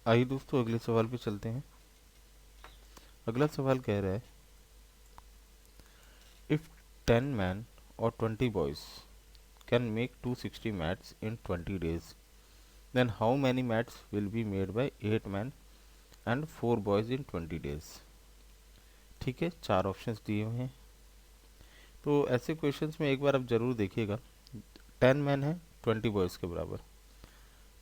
आइए दोस्तों अगले सवाल पे चलते हैं। अगला सवाल कह रहा है इफ 10 मैन और 20 boys can make 260 mats in 20 days then how many mats will be made by 8 man and 4 boys in 20 days. ठीक है, चार ऑप्शंस दिए हुए हैं। तो ऐसे क्वेश्चंस में एक बार आप जरूर देखिएगा। 10 मैन है 20 बॉयज़ के बराबर।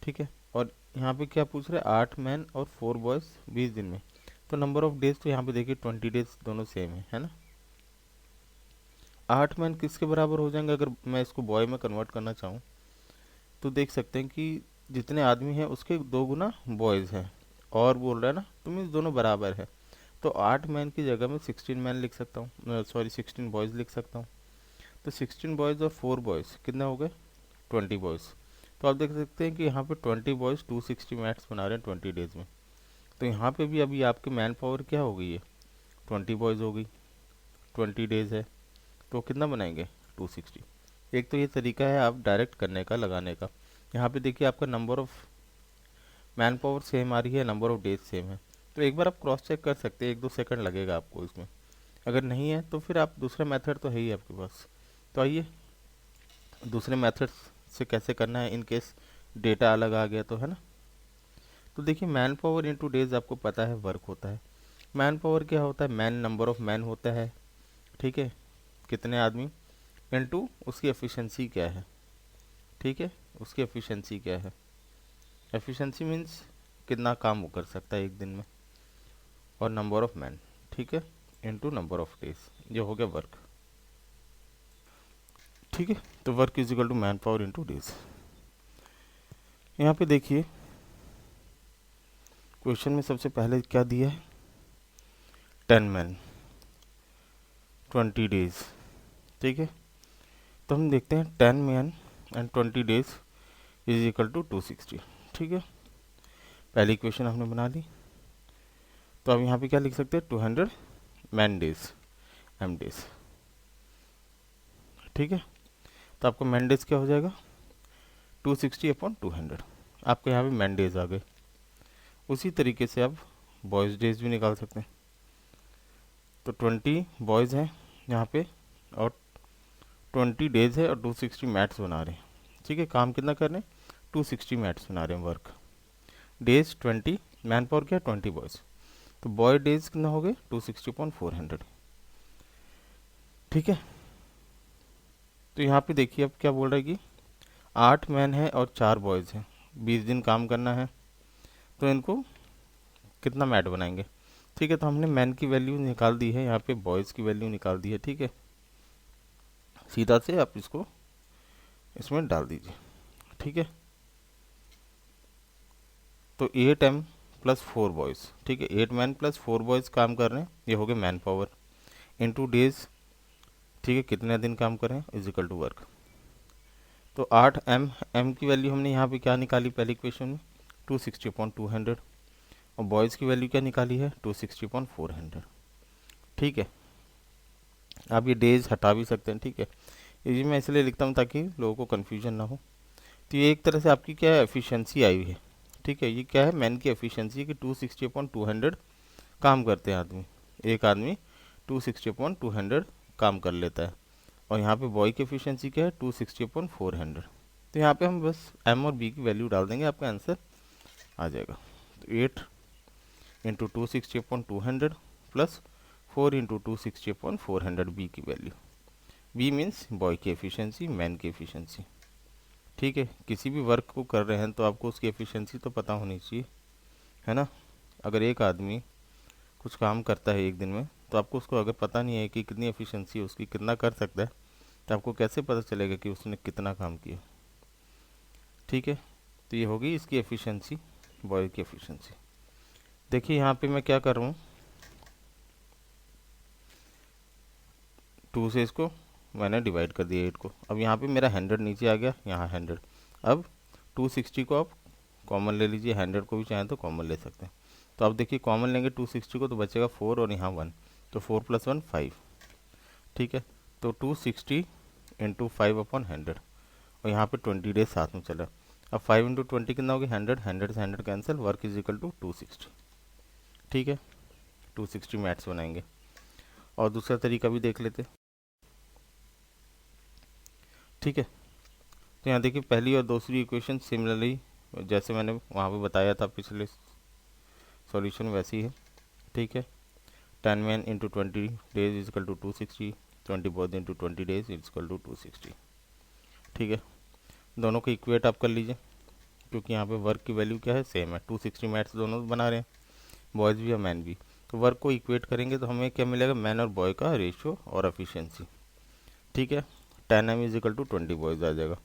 ठीक है, और यहाँ पे क्या पूछ रहे हैं, 8 मैन और 4 बॉयज़ 20 दिन में। तो नंबर ऑफ डेज तो यहाँ पे देखिए 20 डेज दोनों सेम है ना। 8 मैन किसके बराबर हो जाएंगे, अगर मैं इसको बॉय में कन्वर्ट करना चाहूँ तो देख सकते हैं कि जितने आदमी हैं उसके 2 गुना बॉयज़ हैं, और बोल रहा है ना तो मीन्स दोनों बराबर है। तो 8 मैन की जगह में 16 मैन लिख सकता हूँ, सॉरी 16 बॉयज़ लिख सकता हूँ। तो 16 बॉयज़ और 4 बॉयज़ कितने हो गए, 20 बॉयज़। तो आप देख सकते हैं कि यहाँ पे 20 बॉयज़ 260 मैट्स बना रहे हैं 20 डेज में। तो यहाँ पे भी अभी आपकी मैन पावर क्या हो गई है, 20 बॉयज़ हो गई, 20 डेज है तो कितना बनाएंगे, 260। एक तो ये तरीका है आप डायरेक्ट करने का, लगाने का। यहाँ पे देखिए आपका number of man power same आ रही है, नंबर ऑफ डेज सेम है। तो एक बार आप क्रॉस चेक कर सकते हैं, 1-2 सेकंड लगेगा आपको इसमें। अगर नहीं है तो फिर आप दूसरा मेथड तो है ही आपके पास। तो आइए दूसरे मेथड से कैसे करना है इन केस डेटा अलग आ गया तो, है ना। तो देखिए मैन पावर इंटू डेज आपको पता है वर्क होता है। मैन पावर क्या होता है, मैन नंबर ऑफ मैन होता है, ठीक है, कितने आदमी, इनटू उसकी एफिशिएंसी क्या है। ठीक है, उसकी एफिशिएंसी क्या है, एफिशिएंसी मीन्स कितना काम वो कर सकता है एक दिन में, और नंबर ऑफ मैन, ठीक है, इनटू नंबर ऑफ डेज, ये हो गया वर्क। ठीक है, तो work is equal to man power into days. यहाँ पे देखिए क्वेश्चन में सबसे पहले क्या दिया है, 10 मैन 20 डेज। ठीक है, तो हम देखते हैं 10 man and 20 days is equal to 260। ठीक है, पहली इक्वेशन हमने बना ली। तो अब यहाँ पे क्या लिख सकते हैं, 200 मैन डेज, एम डेज। ठीक है, तो आपको मैन डेज क्या हो जाएगा, 260 अपॉन 200। आपके यहाँ पे मैन डेज आ गए। उसी तरीके से आप बॉयज़ डेज भी निकाल सकते हैं। तो 20 बॉयज़ हैं यहाँ पे, और 20 डेज है, और 260 मैट्स बना रहे हैं। ठीक है, काम कितना कर रहे हैं, 260 मैट्स बना रहे हैं वर्क। डेज 20, मैन पावर क्या, 20 बॉयज़। तो बॉय डेज कितना हो गए, 260 अपॉन 400। ठीक है, तो यहाँ पे देखिए अब क्या बोल रहा है कि 8 मैन है और 4 बॉयज़ हैं, 20 दिन काम करना है, तो इनको कितना मैट बनाएंगे। ठीक है, तो हमने मैन की वैल्यू निकाल दी है, यहाँ पे बॉयज़ की वैल्यू निकाल दी है। ठीक है, सीधा से आप इसको इसमें डाल दीजिए। ठीक है, तो 8 एम प्लस 4 बॉयज़, ठीक है, 8 मैन प्लस 4 बॉयज़ काम कर रहे हैं, ये हो गया मैन पावर, इनटू डेज। ठीक है, कितने दिन काम कर रहे हैं, इज इक्वल टू वर्क। तो 8 एम, एम की वैल्यू हमने यहाँ पे क्या निकाली पहली इक्वेशन में, 260 अपॉन 200, और बॉयज़ की वैल्यू क्या निकाली है, 260 अपॉन 400। ठीक है, आप ये डेज हटा भी सकते हैं। ठीक है, ये मैं इसलिए लिखता हूँ ताकि लोगों को कन्फ्यूजन ना हो। तो ये एक तरह से आपकी क्या है, एफिशिएंसी आई हुई है। ठीक है, ये क्या है, मैन की एफिशिएंसी है कि 260 अपॉन 200 काम करते हैं आदमी, एक आदमी 260 अपॉन 200 काम कर लेता है। और यहाँ पे बॉय की एफिशिएंसी क्या है, 260 अपॉन 400। तो यहाँ पे हम बस एम और बी की वैल्यू डाल देंगे, आपका आंसर आ जाएगा। तो 8 into 260 upon 200 plus 4 into 260 upon 400 B की वैल्यू। बी मीन्स बॉय की एफिशिएंसी, मैन की एफिशिएंसी। ठीक है, किसी भी वर्क को कर रहे हैं तो आपको उसकी एफिशिएंसी तो पता होनी चाहिए, है ना। अगर एक आदमी कुछ काम करता है एक दिन में, तो आपको उसको अगर पता नहीं है कि कितनी एफिशिएंसी है उसकी, कितना कर सकता है, तो आपको कैसे पता चलेगा कि उसने कितना काम किया। ठीक है, तो ये होगी इसकी एफिशिएंसी, बॉय की एफिशिएंसी। देखिए यहाँ पे मैं क्या कर रहा हूँ, 2 से इसको मैंने डिवाइड कर दिया 8 को। अब यहाँ पे मेरा 100 नीचे आ गया, यहाँ 100। अब 260 को आप कॉमन ले लीजिए, 100 को भी चाहें तो कॉमन ले सकते हैं। तो अब देखिए कॉमन लेंगे 260 को तो बचेगा 4 और यहाँ 1, तो 4 + 1 5। ठीक है, तो 260 इंटू 5 अपॉन 100, और यहाँ पे 20 डेज साथ में चला। अब 5 × 20 कितना होगी 100, 100 से 100 cancel, work is equal to 260। ठीक है, 260 मैथ्स बनाएंगे। और दूसरा तरीका भी देख लेते। ठीक है, तो यहाँ देखिए पहली और दूसरी इक्वेशन सिमिलरली जैसे मैंने वहाँ पे बताया था पिछले सॉल्यूशन वैसी है। ठीक है, 10 man into 20 days is equal to 260, 20 boys into 20 days is equal to 260। ठीक है, दोनों को इक्वेट आप कर लीजिए, क्योंकि यहाँ पे वर्क की वैल्यू क्या है सेम है, 260 मैथ्स दोनों बना रहे हैं, बॉयज़ भी और मैन भी। तो वर्क को इक्वेट करेंगे तो हमें क्या मिलेगा, मैन और बॉय का रेशियो और एफिशिएंसी। ठीक है, 10 m is equal to 20 boys आ जाएगा।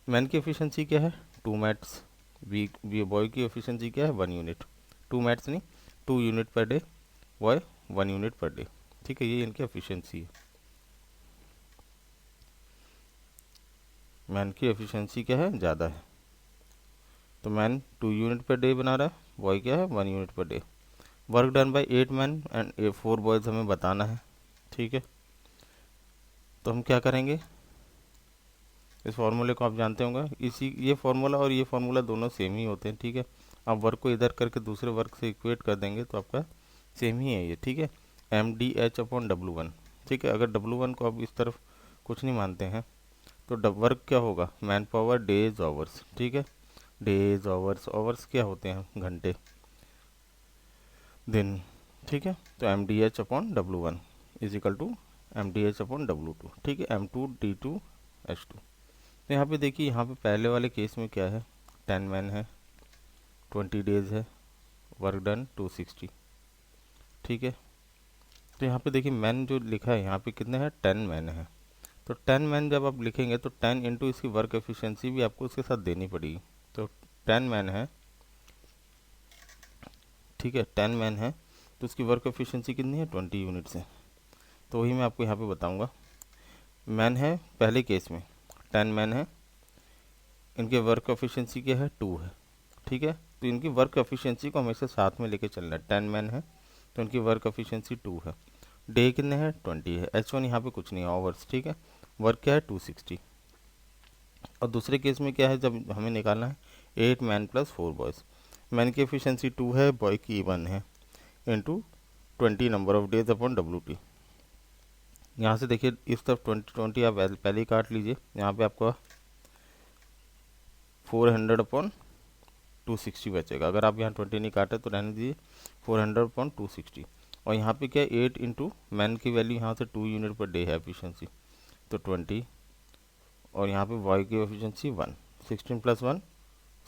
मैन की एफिशिएंसी क्या है 2 मैथ्स, बी बॉय की एफिशिएंसी क्या है 1 यूनिट, 2 मैथ्स नहीं 2 unit per day, boy 1 unit per day. ठीक है, ये इनकी एफिशिएंसी है। मैन की एफिशिएंसी क्या है ज़्यादा है, तो मैन 2 यूनिट पर डे बना रहा है, बॉय क्या है 1 unit per day. Work done by 8 man and 4 boys हमें बताना है। ठीक है, तो हम क्या करेंगे, इस फार्मूले को आप जानते होंगे, इसी ये फार्मूला और ये फार्मूला दोनों सेम ही होते हैं। ठीक है, आप वर्क को इधर करके दूसरे वर्क से इक्वेट कर देंगे तो आपका सेम ही है ये। ठीक है, MDH/W1। ठीक है, अगर W1 को आप इस तरफ कुछ नहीं मानते हैं तो वर्क क्या होगा, मैन पावर डेज आवर्स। ठीक है, डेज आवर्स, आवर्स क्या होते हैं घंटे, दिन। ठीक है, तो MDH/W1 is equal to MDH/W2। ठीक है, M2D2H2। तो यहाँ पे देखिए, यहाँ पे पहले वाले केस में क्या है, 10 मैन है, 20 डेज है, वर्क डन 260। ठीक है, तो यहाँ पे देखिए मैन जो लिखा है यहाँ पे कितने हैं 10 मैन है, तो 10 मैन जब आप लिखेंगे तो 10 इंटू इसकी वर्क एफिशिएंसी भी आपको उसके साथ देनी पड़ेगी। तो 10 मैन है, ठीक है 10 मैन है, तो उसकी वर्क एफिशिएंसी कितनी है 20 यूनिट्स है। तो वही मैं आपको यहाँ पे बताऊँगा। मैन है पहले केस में 10 मैन है, इनके वर्क एफिशिएंसी क्या है 2 है। ठीक है, तो इनकी वर्क एफिशिएंसी को हमेशा साथ में लेके चलना है। 10 मैन है तो इनकी वर्क एफिशिएंसी 2 है, डे कितने हैं 20 है, H1 यहाँ पे कुछ नहीं है ओवर्स। ठीक है, वर्क क्या है 260। और दूसरे केस में क्या है, जब हमें निकालना है 8 मैन प्लस 4 बॉयज़, मैन की एफिशिएंसी 2 है, बॉय की 1 है, into 20 number of days upon WT। यहाँ से देखिए इस तरफ 20 आप पहले ही काट लीजिए, यहाँ पे आपका 400/260 बचेगा। अगर आप यहाँ 20 नहीं काटे तो रहने दीजिए 400/260। और यहाँ पे क्या 8 इंटू मैन की वैल्यू यहाँ से 2 यूनिट पर डे है एफिशिएंसी, तो 20, और यहाँ पे बॉय की एफिशिएंसी 1, 16 + 1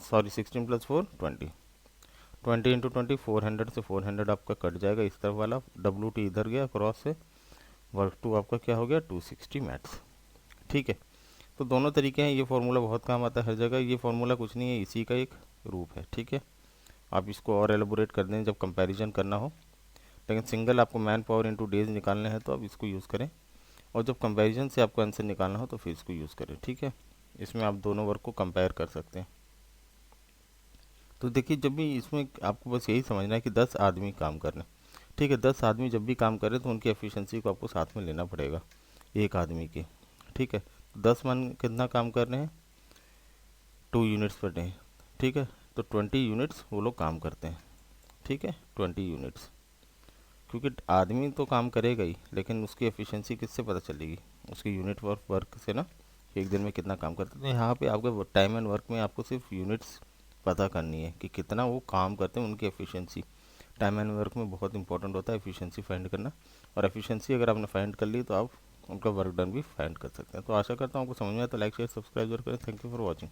सॉरी 16 + 4 20, 20 इंटू 20 400 से 400 आपका कट जाएगा इस तरफ वाला, WT इधर गया क्रॉस से, वर्क 2 आपका क्या हो गया 260 मैथ्स। ठीक है, तो दोनों तरीके हैं, ये फार्मूला बहुत काम आता है हर जगह, ये फार्मूला कुछ नहीं है, इसी का एक रूप है। ठीक है, आप इसको और एलोबोरेट कर दें जब कंपैरिजन करना हो, लेकिन सिंगल आपको मैन पावर इंटू डेज निकालने हैं तो आप इसको यूज़ करें, और जब कंपैरिजन से आपको आंसर निकालना हो तो फिर इसको यूज़ करें। ठीक है, इसमें आप दोनों वर्क को कंपेयर कर सकते हैं। तो देखिए जब भी इसमें आपको बस यही समझना है कि 10 आदमी काम कर रहे हैं। ठीक है, 10 आदमी जब भी काम कर रहे हैं तो उनकी एफिशिएंसी को आपको साथ में लेना पड़ेगा एक आदमी की। ठीक है, 10 मन कितना काम कर रहे हैं 2 यूनिट्स पर डे। ठीक है, तो 20 यूनिट्स वो लोग काम करते हैं। ठीक है, 20 यूनिट्स, क्योंकि आदमी तो काम करेगा ही, लेकिन उसकी एफिशिएंसी किससे पता चलेगी, उसकी यूनिट वर्क से ना, एक दिन में कितना काम करते हैं। तो यहाँ पे आपके टाइम एंड वर्क में आपको सिर्फ यूनिट्स पता करनी है कि कितना वो काम करते हैं, उनकी एफिशिएंसी। टाइम एंड वर्क में बहुत इंपॉर्टेंट होता है एफिशिएंसी फाइंड करना, और एफिशिएंसी अगर आपने फाइंड कर ली तो आप उनका वर्क डन भी फाइंड कर सकते हैं। तो आशा करता हूँ आपको समझ में आया, तो लाइक शेयर सब्सक्राइब जरूर करें। Thank you for watching.